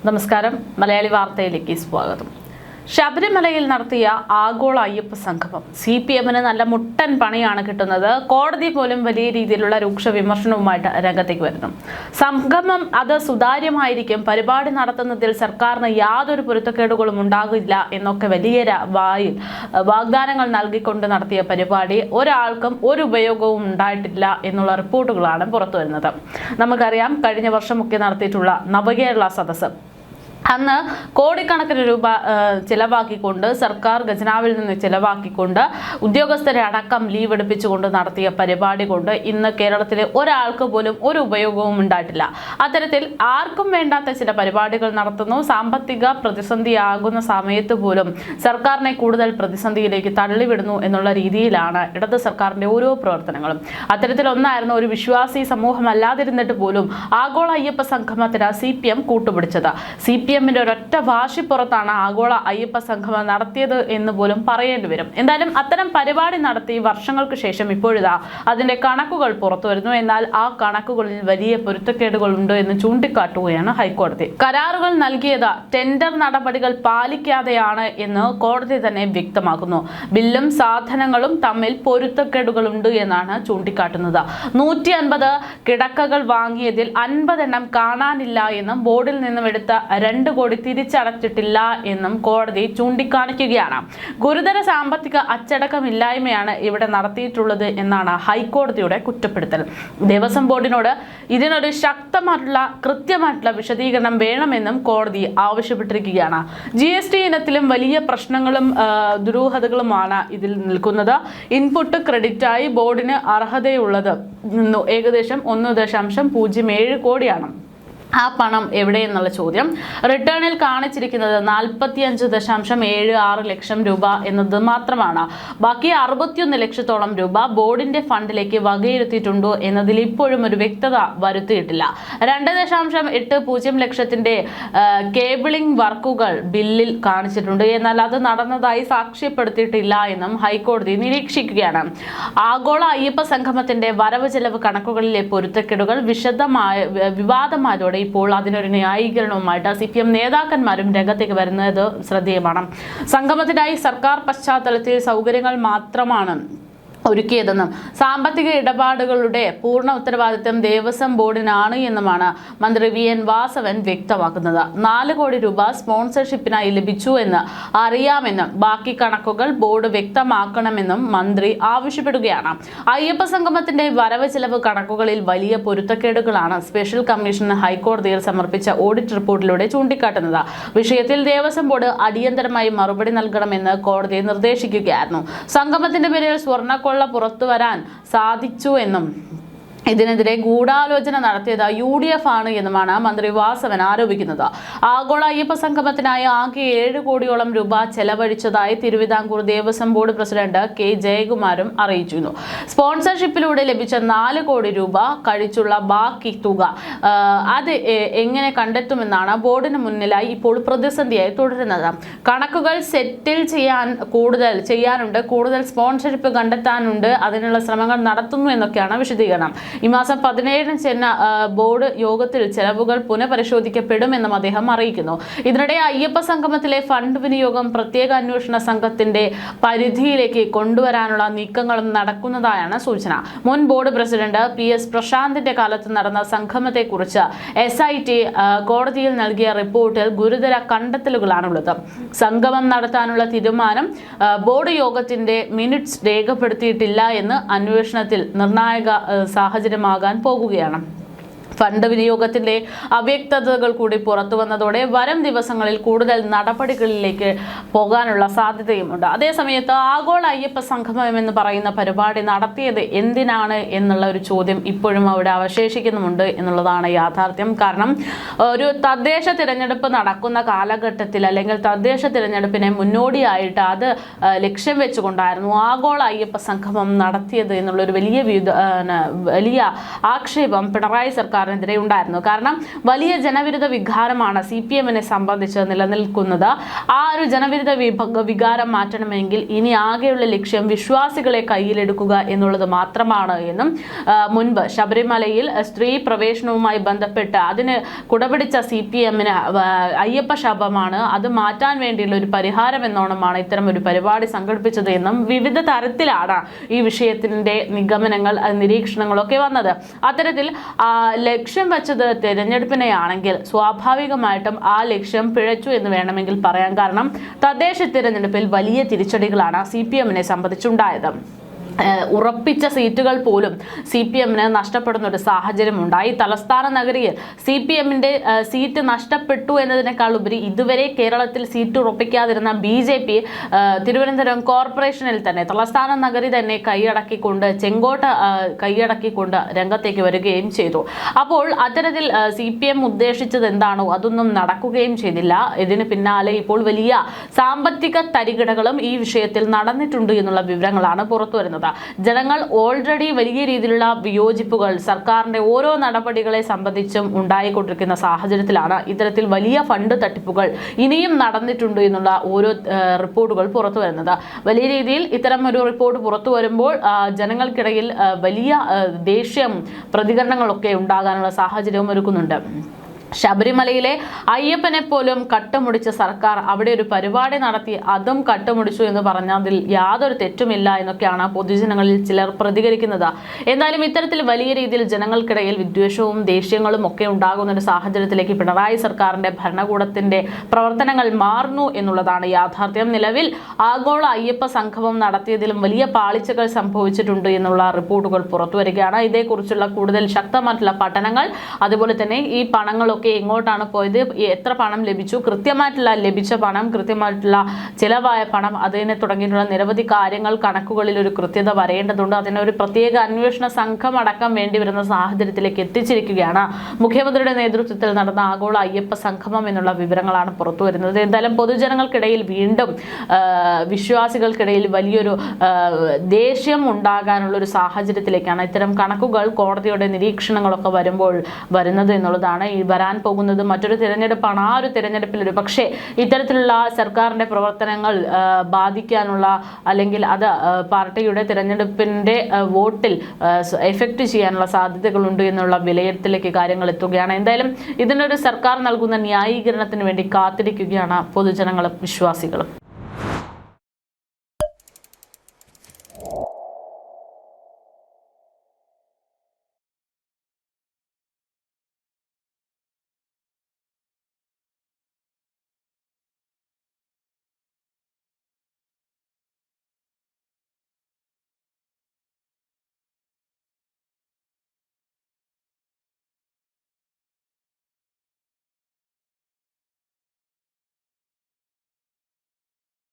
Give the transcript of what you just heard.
നമസ്കാരം. മലയാളി വാർത്തയിലേക്ക് സ്വാഗതം. ശബരിമലയിൽ നടത്തിയ ആഗോള അയ്യപ്പ സംഗമം CPMന് നല്ല മുട്ടൻ പണിയാണ് കിട്ടുന്നത്. കോടതി പോലും വലിയ രീതിയിലുള്ള രൂക്ഷ വിമർശനവുമായിട്ട് രംഗത്തേക്ക് വരുന്നു. സംഗമം അത് സുതാര്യമായിരിക്കും, പരിപാടി നടത്തുന്നതിൽ സർക്കാരിന് യാതൊരു പൊരുത്തക്കേടുകളും ഉണ്ടാകില്ല എന്നൊക്കെ വലിയ വാഗ്ദാനങ്ങൾ നൽകിക്കൊണ്ട് നടത്തിയ പരിപാടി ഒരാൾക്കും ഒരു ഉപയോഗവും ഉണ്ടായിട്ടില്ല എന്നുള്ള റിപ്പോർട്ടുകളാണ് പുറത്തു വരുന്നത്. നമുക്കറിയാം, കഴിഞ്ഞ വർഷമൊക്കെ നടത്തിയിട്ടുള്ള നവകേരള സദസ്സ് അന്ന് കോടിക്കണക്കിന് രൂപ ചിലവാക്കിക്കൊണ്ട്, സർക്കാർ ഖജനാവിൽ നിന്ന് ചിലവാക്കിക്കൊണ്ട്, ഉദ്യോഗസ്ഥരെ അടക്കം ലീവ് എടുപ്പിച്ചുകൊണ്ട് നടത്തിയ പരിപാടി കൊണ്ട് ഇന്ന് കേരളത്തിലെ ഒരാൾക്ക് പോലും ഒരു ഉപയോഗവും ഉണ്ടായിട്ടില്ല. അത്തരത്തിൽ ആർക്കും വേണ്ടാത്ത ചില പരിപാടികൾ നടത്തുന്നു. സാമ്പത്തിക പ്രതിസന്ധിയാകുന്ന സമയത്ത് പോലും സർക്കാരിനെ കൂടുതൽ പ്രതിസന്ധിയിലേക്ക് തള്ളിവിടുന്നു എന്നുള്ള രീതിയിലാണ് ഇടത് സർക്കാരിന്റെ ഓരോ പ്രവർത്തനങ്ങളും. അത്തരത്തിലൊന്നായിരുന്നു ഒരു വിശ്വാസി സമൂഹമല്ലാതിരുന്നിട്ട് പോലും ആഗോള അയ്യപ്പ സംഗമത്തിന് CPM കൂട്ടുപിടിച്ചത്. CPMന്റെ ഒരൊറ്റ വാശിപ്പുറത്താണ് ആഗോള അയ്യപ്പ സംഗമം നടത്തിയത് എന്ന് പോലും പറയേണ്ടി വരും. എന്തായാലും അത്തരം പരിപാടി നടത്തി വർഷങ്ങൾക്ക് ശേഷം ഇപ്പോഴിതാ അതിന്റെ കണക്കുകൾ പുറത്തു വരുന്നു. എന്നാൽ ആ കണക്കുകളിൽ വലിയ പൊരുത്തക്കേടുകളുണ്ട് എന്ന് ചൂണ്ടിക്കാട്ടുകയാണ് ഹൈക്കോടതി. കരാറുകൾ നൽകിയത് ടെൻഡർ നടപടികൾ പാലിക്കാതെയാണ് എന്ന് കോടതി തന്നെ വ്യക്തമാക്കുന്നു. ബില്ലും സാധനങ്ങളും തമ്മിൽ പൊരുത്തക്കേടുകളുണ്ട് എന്നാണ് ചൂണ്ടിക്കാട്ടുന്നത്. 150 കിടക്കകൾ വാങ്ങിയതിൽ 50 എണ്ണം കാണാനില്ല എന്നും ബോർഡിൽ നിന്നും എടുത്ത 2 കോടി തിരിച്ചടച്ചിട്ടില്ല എന്നും കോടതി ചൂണ്ടിക്കാണിക്കുകയാണ്. ഗുരുതര സാമ്പത്തിക അച്ചടക്കമില്ലായ്മയാണ് ഇവിടെ നടത്തിയിട്ടുള്ളത് എന്നാണ് ഹൈക്കോടതിയുടെ കുറ്റപ്പെടുത്തൽ. ദേവസ്വം ബോർഡിനോട് ഇതിനൊരു ശക്തമായിട്ടുള്ള കൃത്യമായിട്ടുള്ള വിശദീകരണം വേണമെന്നും കോടതി ആവശ്യപ്പെട്ടിരിക്കുകയാണ്. GST ഇനത്തിലും വലിയ പ്രശ്നങ്ങളും ദുരൂഹതകളുമാണ് ഇതിൽ നിൽക്കുന്നത്. ഇൻപുട്ട് ക്രെഡിറ്റായി ബോർഡിന് അർഹതയുള്ളത് ഏകദേശം 1.07 കോടിയാണ്. ആ പണം എവിടെയെന്നുള്ള ചോദ്യം. റിട്ടേണിൽ കാണിച്ചിരിക്കുന്നത് 45.76 ലക്ഷം രൂപ എന്നത് മാത്രമാണ്. ബാക്കി 61 ലക്ഷത്തോളം രൂപ ബോർഡിന്റെ ഫണ്ടിലേക്ക് വകയിരുത്തിയിട്ടുണ്ടോ എന്നതിൽ ഇപ്പോഴും ഒരു വ്യക്തത വരുത്തിയിട്ടില്ല. 2.80 ലക്ഷത്തിന്റെ കേബിളിംഗ് വർക്കുകൾ ബില്ലിൽ കാണിച്ചിട്ടുണ്ട്. എന്നാൽ അത് നടന്നതായി സാക്ഷ്യപ്പെടുത്തിയിട്ടില്ല എന്നും ഹൈക്കോടതി നിരീക്ഷിക്കുകയാണ്. ആഗോള അയ്യപ്പ സംഗമത്തിന്റെ വരവ് ചെലവ് കണക്കുകളിലെ പൊരുത്തക്കേടുകൾ വിവാദമായതോടെ ഇപ്പോൾ അതിനൊരു ന്യായീകരണവുമായിട്ട് CPM നേതാക്കന്മാരും രംഗത്തേക്ക് വരുന്നത് ശ്രദ്ധേയമാണ്. സംഗമത്തിനായി സർക്കാർ പശ്ചാത്തലത്തിൽ സൗകര്യങ്ങൾ മാത്രമാണ് ഒരുക്കിയതെന്നും സാമ്പത്തിക ഇടപാടുകളുടെ പൂർണ്ണ ഉത്തരവാദിത്തം ദേവസ്വം ബോർഡിനാണ് എന്നുമാണ് മന്ത്രി VN വാസവൻ വ്യക്തമാക്കുന്നത്. 4 കോടി രൂപ സ്പോൺസർഷിപ്പിനായി ലഭിച്ചു എന്ന് അറിയാമെന്നും ബാക്കി കണക്കുകൾ ബോർഡ് വ്യക്തമാക്കണമെന്നും മന്ത്രി ആവശ്യപ്പെടുകയാണ്. അയ്യപ്പ സംഗമത്തിന്റെ വരവ് ചെലവ് കണക്കുകളിൽ വലിയ പൊരുത്തക്കേടുകളാണ് സ്പെഷ്യൽ കമ്മീഷന് ഹൈക്കോടതിയിൽ സമർപ്പിച്ച ഓഡിറ്റ് റിപ്പോർട്ടിലൂടെ ചൂണ്ടിക്കാട്ടുന്നത്. വിഷയത്തിൽ ദേവസ്വം ബോർഡ് അടിയന്തരമായി മറുപടി നൽകണമെന്ന് കോടതി നിർദ്ദേശിക്കുകയായിരുന്നു. സംഗമത്തിന്റെ പേരിൽ സ്വർണ്ണക്കൊള്ള പുറത്തുവരാൻ സാധിച്ചു എന്നും ഇതിനെതിരെ ഗൂഢാലോചന നടത്തിയത് UDF ആണ് എന്നുമാണ് മന്ത്രി വാസവൻ ആരോപിക്കുന്നത്. ആഗോള അയ്യപ്പ സംഗമത്തിനായി ആകെ 7 കോടിയോളം രൂപ ചെലവഴിച്ചതായി Thiruvithamkoor Devaswom board president K ജയകുമാരും അറിയിച്ചിരുന്നു. സ്പോൺസർഷിപ്പിലൂടെ ലഭിച്ച 4 കോടി രൂപ കഴിച്ചുള്ള ബാക്കി തുക അത് എങ്ങനെ കണ്ടെത്തുമെന്നാണ് ബോർഡിന് മുന്നിലായി ഇപ്പോൾ പ്രതിസന്ധിയായി തുടരുന്നത്. കണക്കുകൾ സെറ്റിൽ ചെയ്യാനുണ്ട്, കൂടുതൽ സ്പോൺസർഷിപ്പ് കണ്ടെത്താനുണ്ട്, അതിനുള്ള ശ്രമങ്ങൾ നടത്തുന്നു എന്നൊക്കെയാണ് വിശദീകരണം. ഈ മാസം 17 ചേർന്ന ബോർഡ് യോഗത്തിൽ ചെലവുകൾ പുനഃപരിശോധിക്കപ്പെടുമെന്നും അദ്ദേഹം അറിയിക്കുന്നു. ഇതിനിടെ അയ്യപ്പ സംഗമത്തിലെ ഫണ്ട് വിനിയോഗം പ്രത്യേക അന്വേഷണ സംഘത്തിന്റെ പരിധിയിലേക്ക് കൊണ്ടുവരാനുള്ള നീക്കങ്ങളും നടക്കുന്നതായാണ് സൂചന. മുൻ ബോർഡ് പ്രസിഡന്റ് PS പ്രശാന്തിന്റെ കാലത്ത് നടന്ന സംഗമത്തെക്കുറിച്ച് SIT കോടതിയിൽ നൽകിയ റിപ്പോർട്ടിൽ ഗുരുതര കണ്ടെത്തലുകളാണുള്ളത്. സംഗമം നടത്താനുള്ള തീരുമാനം ബോർഡ് യോഗത്തിന്റെ മിനിറ്റ്സ് രേഖപ്പെടുത്തിയിട്ടില്ല എന്ന് അന്വേഷണത്തിൽ നിർണായക സാഹചര്യമാകാൻ പോകുകയാണ്. ഫണ്ട് വിനിയോഗത്തിന്റെ അവ്യക്തതകൾ കൂടി പുറത്തു വന്നതോടെ വരും ദിവസങ്ങളിൽ കൂടുതൽ നടപടികളിലേക്ക് പോകാനുള്ള സാധ്യതയുമുണ്ട്. അതേസമയത്ത് ആഗോള അയ്യപ്പ സംഗമം എന്ന് പറയുന്ന പരിപാടി നടത്തിയത് എന്തിനാണ് എന്നുള്ള ഒരു ചോദ്യം ഇപ്പോഴും അവിടെ അവശേഷിക്കുന്നുമുണ്ട് എന്നുള്ളതാണ് യാഥാർത്ഥ്യം. കാരണം ഒരു തദ്ദേശ തിരഞ്ഞെടുപ്പ് നടക്കുന്ന കാലഘട്ടത്തിൽ, അല്ലെങ്കിൽ തദ്ദേശ തിരഞ്ഞെടുപ്പിനെ മുന്നോടിയായിട്ട് അത് ലക്ഷ്യം വെച്ചുകൊണ്ടായിരുന്നു ആഗോള അയ്യപ്പ സംഗമം നടത്തിയത് എന്നുള്ളൊരു വലിയ ആക്ഷേപം പിണറായി സർക്കാർ സർക്കാരിനെതിരെ ഉണ്ടായിരുന്നു. കാരണം വലിയ ജനവിരുദ്ധ വികാരമാണ് CPM-നെ സംബന്ധിച്ച് നിലനിൽക്കുന്നത്. ആ ഒരു ജനവിരുദ്ധ വികാരം മാറ്റണമെങ്കിൽ ഇനി ആകെയുള്ള ലക്ഷ്യം വിശ്വാസികളെ കയ്യിലെടുക്കുക എന്നുള്ളത് മാത്രമാണ് എന്നും മുൻപ് ശബരിമലയിൽ സ്ത്രീ പ്രവേശനവുമായി ബന്ധപ്പെട്ട് അതിന് കുടപിടിച്ച CPM-ന് അയ്യപ്പ ശബമാണ്, അത് മാറ്റാൻ വേണ്ടിയുള്ള ഒരു പരിഹാരം എന്നോണമാണ് ഇത്തരം ഒരു പരിപാടി സംഘടിപ്പിച്ചത് എന്നും വിവിധ തരത്തിലാണ് ഈ വിഷയത്തിന്റെ നിഗമനങ്ങൾ നിരീക്ഷണങ്ങളൊക്കെ വന്നത്. അത്തരത്തിൽ ലക്ഷ്യം വെച്ചത് തിരഞ്ഞെടുപ്പിനെയാണെങ്കിൽ സ്വാഭാവികമായിട്ടും ആ ലക്ഷ്യം പിഴച്ചു എന്ന് വേണമെങ്കിൽ പറയാം. കാരണം തദ്ദേശ തിരഞ്ഞെടുപ്പിൽ വലിയ തിരിച്ചടികളാണ് CPM-നെ സംബന്ധിച്ചുണ്ടായത്. ഉറപ്പിച്ച സീറ്റുകൾ പോലും CPM-ന് നഷ്ടപ്പെടുന്ന ഒരു സാഹചര്യം ഉണ്ടായി. തലസ്ഥാന നഗരിയിൽ CPM-ന്റെ സീറ്റ് നഷ്ടപ്പെട്ടു എന്നതിനേക്കാൾ ഉപരി ഇതുവരെ കേരളത്തിൽ സീറ്റ് ഉറപ്പിക്കാതിരുന്ന BJP തിരുവനന്തപുരം കോർപ്പറേഷനിൽ തന്നെ തലസ്ഥാന നഗരി തന്നെ കൈയടക്കിക്കൊണ്ട് ചെങ്കോട്ട കൈയടക്കിക്കൊണ്ട് രംഗത്തേക്ക് വരികയും ചെയ്തു. അപ്പോൾ അത്തരത്തിൽ CPM ഉദ്ദേശിച്ചത് എന്താണോ അതൊന്നും നടക്കുകയും ചെയ്തില്ല. ഇതിന് പിന്നാലെ ഇപ്പോൾ വലിയ സാമ്പത്തിക തരികിടകളും ഈ വിഷയത്തിൽ നടന്നിട്ടുണ്ട് എന്നുള്ള വിവരങ്ങളാണ് പുറത്തു വരുന്നത്. ജനങ്ങൾ ഓൾറെഡി വലിയ രീതിയിലുള്ള വിയോജിപ്പുകൾ സർക്കാരിന്റെ ഓരോ നടപടികളെ സംബന്ധിച്ചും ഉണ്ടായിക്കൊണ്ടിരിക്കുന്ന സാഹചര്യത്തിലാണ് ഇത്തരത്തിൽ വലിയ ഫണ്ട് തട്ടിപ്പുകൾ ഇനിയും നടന്നിട്ടുണ്ട് എന്നുള്ള ഓരോ റിപ്പോർട്ടുകൾ പുറത്തു വരുന്നത്. വലിയ രീതിയിൽ ഇത്തരം ഒരു റിപ്പോർട്ട് പുറത്തു വരുമ്പോൾ ജനങ്ങൾക്കിടയിൽ വലിയ ദേഷ്യം പ്രതികരണങ്ങളൊക്കെ ഉണ്ടാകാനുള്ള സാഹചര്യവും ഒരുക്കുന്നുണ്ട്. ശബരിമലയിലെ അയ്യപ്പനെ പോലും കട്ടുമുടിച്ച സർക്കാർ അവിടെ ഒരു പരിപാടി നടത്തി അതും കട്ടുമുടിച്ചു എന്ന് പറഞ്ഞതിൽ യാതൊരു തെറ്റുമില്ല എന്നൊക്കെയാണ് പൊതുജനങ്ങളിൽ ചിലർ പ്രതികരിക്കുന്നത്. എന്തായാലും ഇത്തരത്തിൽ വലിയ രീതിയിൽ ജനങ്ങൾക്കിടയിൽ വിദ്വേഷവും ദേഷ്യങ്ങളും ഒക്കെ ഉണ്ടാകുന്ന ഒരു സാഹചര്യത്തിലേക്ക് പിണറായി സർക്കാരിന്റെ ഭരണകൂടത്തിന്റെ പ്രവർത്തനങ്ങൾ മാറുന്നു എന്നുള്ളതാണ് യാഥാർത്ഥ്യം. നിലവിൽ ആഗോള അയ്യപ്പ സംഗമം നടത്തിയതിലും വലിയ പാളിച്ചകൾ സംഭവിച്ചിട്ടുണ്ട് എന്നുള്ള റിപ്പോർട്ടുകൾ പുറത്തുവരികയാണ്. ഇതേക്കുറിച്ചുള്ള കൂടുതൽ ശക്തമായിട്ടുള്ള പഠനങ്ങൾ, അതുപോലെ തന്നെ ഈ പണങ്ങൾ എങ്ങോട്ടാണ് പോയത്, എത്ര പണം ലഭിച്ചു, കൃത്യമായിട്ടുള്ള ലഭിച്ച പണം, കൃത്യമായിട്ടുള്ള ചിലവായ പണം, അതിനെ തുടങ്ങിയിട്ടുള്ള നിരവധി കാര്യങ്ങൾ കണക്കുകളിൽ ഒരു കൃത്യത വരേണ്ടതുണ്ട്. അതിനൊരു പ്രത്യേക അന്വേഷണ സംഘം അടക്കം വേണ്ടിവരുന്ന സാഹചര്യത്തിലേക്ക് എത്തിച്ചിരിക്കുകയാണ്. മുഖ്യമന്ത്രിയുടെ നേതൃത്വത്തിൽ നടന്ന ആഗോള അയ്യപ്പ സംഗമം എന്നുള്ള വിവരങ്ങളാണ് പുറത്തു വരുന്നത്. എന്തായാലും പൊതുജനങ്ങൾക്കിടയിൽ വീണ്ടും വിശ്വാസികൾക്കിടയിൽ വലിയൊരു ദേഷ്യം ഉണ്ടാകാനുള്ള ഒരു സാഹചര്യത്തിലേക്കാണ് ഇത്തരം കണക്കുകൾ കോടതിയുടെ നിരീക്ഷണങ്ങളൊക്കെ വരുമ്പോൾ വരുന്നത് എന്നുള്ളതാണ്. ഈ വരാൻ പോകുന്നത് മറ്റൊരു തിരഞ്ഞെടുപ്പാണ്. ആ ഒരു തിരഞ്ഞെടുപ്പിൽ ഒരു പക്ഷേ ഇത്തരത്തിലുള്ള സർക്കാരിന്റെ പ്രവർത്തനങ്ങൾ ബാധിക്കാനുള്ള, അല്ലെങ്കിൽ അത് പാർട്ടിയുടെ തിരഞ്ഞെടുപ്പിന്റെ വോട്ടിൽ എഫക്റ്റ് ചെയ്യാനുള്ള സാധ്യതകളുണ്ട് എന്നുള്ള വിലയിരുത്തലിലേക്ക് കാര്യങ്ങൾ എത്തുകയാണ്. എന്തായാലും ഇതിനൊരു സർക്കാർ നൽകുന്ന ന്യായീകരണത്തിന് വേണ്ടി കാത്തിരിക്കുകയാണ് പൊതുജനങ്ങളും വിശ്വാസികളും.